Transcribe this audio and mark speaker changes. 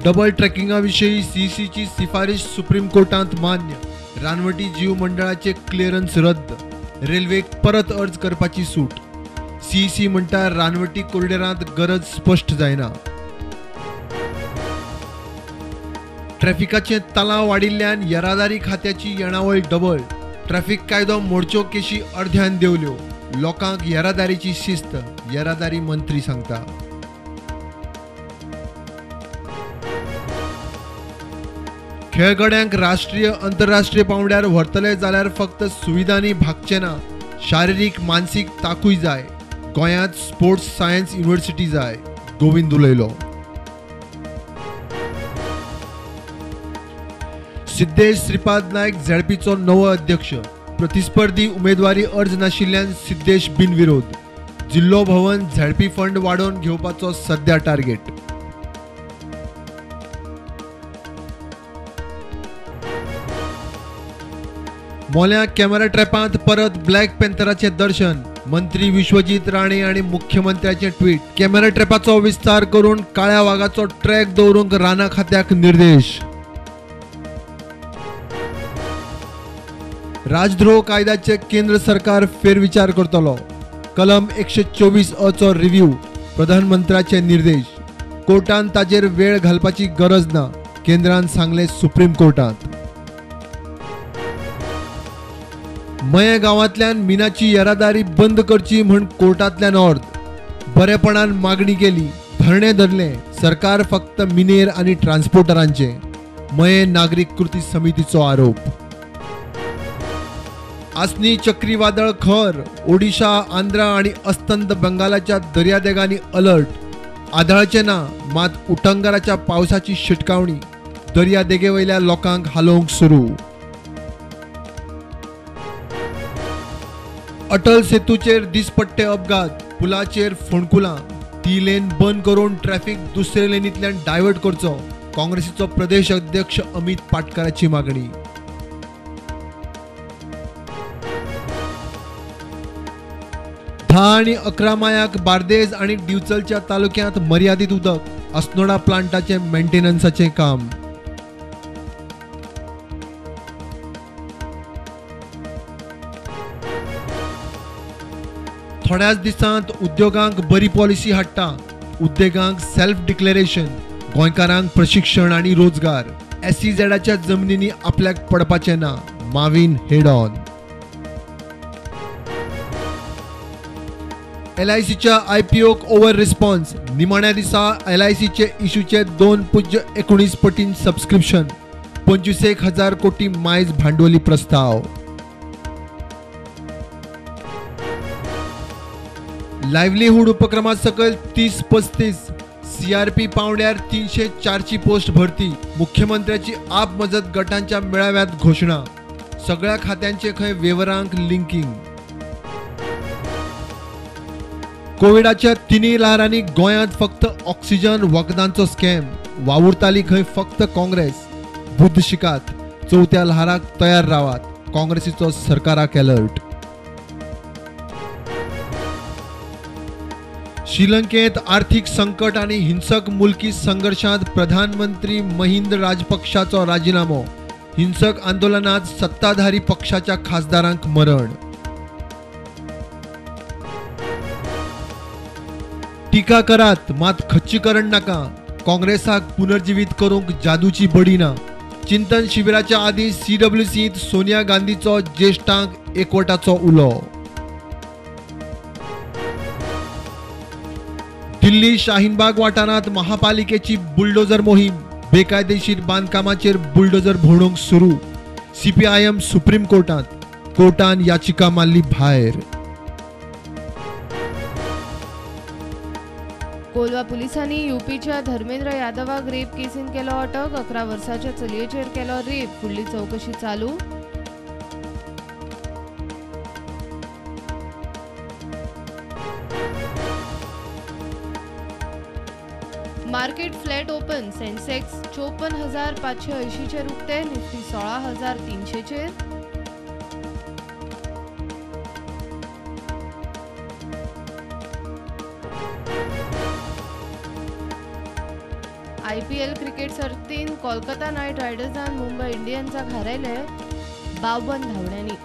Speaker 1: Double ट्रॅकिंगाविषयी सीसीची शिफारस supreme कोर्टात मान्य. रानवटी जीव मंडळाचे क्लिअरन्स रद्द. रेल्वेक परत अर्ज करपाची सूट. सीसी म्हणटा रानवटी कॉरिडॉरांत गरज स्पष्ट जायना. ट्रॅफिकाचे तलाव वाडिल्ल्यान येरादारी खात्याची येणावळ डबल. ट्रॅफिक कायदो मोडच्यो केशी अर्ध्यान देवल्यो. लोकांक येरादारीची शिस्त. येरादारी मंत्री सांगता. खेळगड्यांक राष्ट्रीय अंतरराष्ट्रीय पांवड्यार व्हरतले जाल्यार फक्त सुविधांनी भागचे ना. शारिरीक मानसीक ताकूय जाय. गोंयांत स्पोर्ट्स सायन्स युनिव्हर्सिटी जाय. गोविंद उलयलो. सिद्धेश श्रीपाद नायक झेडपीचो नवो अध्यक्ष. प्रतिस्पर्धी उमेदवारी अर्ज नाशिल्ल्यान सिद्धेश बिनविरोध. जिल्लो भवन झेडपी फंड वाडोवन घेवपाचो सध्या टार्गेट. मोल्या कॅमेरा ट्रॅपांत परत ब्लॅक पॅन्थराचे दर्शन. मंत्री विश्वजीत राणे आणि मुख्यमंत्र्याचे ट्वीट. कॅमेरा ट्रॅपाचो विस्तार करून काळ्या वाघाचो ट्रॅक दवरूंक राना खात्याक निर्देश. राजद्रोह कायद्याचे केंद्र सरकार फेरविचार करतलो. कलम 124 चो रिव्ह्यू. प्रधानमंत्र्याचे निर्देश. कोर्टान ताजेर वेळ घालपाची गरज ना. केंद्रान सांगले सुप्रीम कोर्टात. मये गांवांतल्यान मिनाची येरादारी बंद करची म्हण कोर्टांतल्यान ऑर्ड. बरेपणान मागणी केली. धरणे धरले. सरकार फक्त मिनेर आनी ट्रान्सपोर्टरांचे. मये नागरिक कृती समितीचो आरोप. आसनी चक्रीवादळ खर. ओडिशा, आंध्र आणि अस्तंत बंगालाच्या दर्यादेगांनी अलर्ट. आदळचे ना मात उटंगराच्या पावसाची शिटकावणी. दर्यादेगेवयल्या लोकांक हालोवंक सुरू. अटल सेतूचेर दिसपट्टे अपघात. पुलाचेर फोंडकुलां. ती लेन बंद करून ट्रॅफिक दुसरे लेनींतल्यान डायवर्ट करचो. काँग्रेसीचो प्रदेश अध्यक्ष अमित पाटकराची मागणी. 10 आणि 11 मायाक बार्देस आणि दिवचलच्या तालुक्यांत मर्यादित उदक. अस्नोडा प्लांटाचे मेंटेनन्साचे काम. थोड्याच दिसांत उद्योगांक बरी पॉलिसी हाडटा. उद्देगांक सेल्फ डिक्लेरेशन. गोंयकारांक प्रशिक्षण आणि रोजगार. SEZच्या जमनींनी आपल्याक पडपाचे ना. माविन हेड ऑन. LICच्या IPOक ओव्हर रिस्पॉन्स. निमाण्या दिसा LICचे इशूचे 2.19 पटीन सबस्क्रिप्शन. 25,000 कोटी मायज भांडवली प्रस्ताव. लायव्हलीहूड उपक्रमा सकयल 30-35. CRP पावंड्यार 304ची पोस्ट भरती. मुख्यमंत्र्याची आप मजत गटांच्या मेळाव्यात घोषणा. सगळ्या खात्यांचे खंय वेव्हरांक लिंकिंग. कोविडाच्या तिन्ही लहरांनी गोंयांत फक्त ऑक्सिजन वखदांचो स्कॅम. वावुरताली खंय फक्त काँग्रेस. बुद्ध शिकात. चवथ्या लहराक तयार रावात. काँग्रेसीचो सरकाराक अलर्ट. श्रीलंकेत आर्थिक संकट आणि हिंसक मुलकी संघर्षात प्रधानमंत्री महिंद राजपक्षाचो राजीनामो. हिंसक आंदोलनात सत्ताधारी पक्षाच्या खासदारांक मरण. टीका करात मात खच्चीकरण नाका. काँग्रेसाक पुनर्जीवित करूंक जादूची बडी ना. चिंतन शिबिराच्या आदी CWCत सोनिया गांधीचो ज्येष्ठांक एकवटाचो उलो. दिल्ली शाहीनबाग वाठारांत महापालिकेची बुलडोजर मोहीम. बेकायदेशीर बांदकामाचेर बुलडोजर भोंवडोवंक सुरू. CPIM सुप्रीम कोर्टांत. कोर्टान याचिका मारली भायर.
Speaker 2: कोलवा पुलिसांनी UPच्या धर्मेंद्र यादवाक रेप केसीन केलो अटक. 11 वर्साच्या चलयेचेर केलो रेप. फुडली चौकशी चालू. Market flat open. सेन्सेक्स 54,580 चेर उक्ते. निफ्टी 16,300 चेर. IPL क्रिकेट सर्तीन कोलकाता नायट रायडर्सान मुंबई इंडियन्साक हारयले 52 धांवड्यांनी.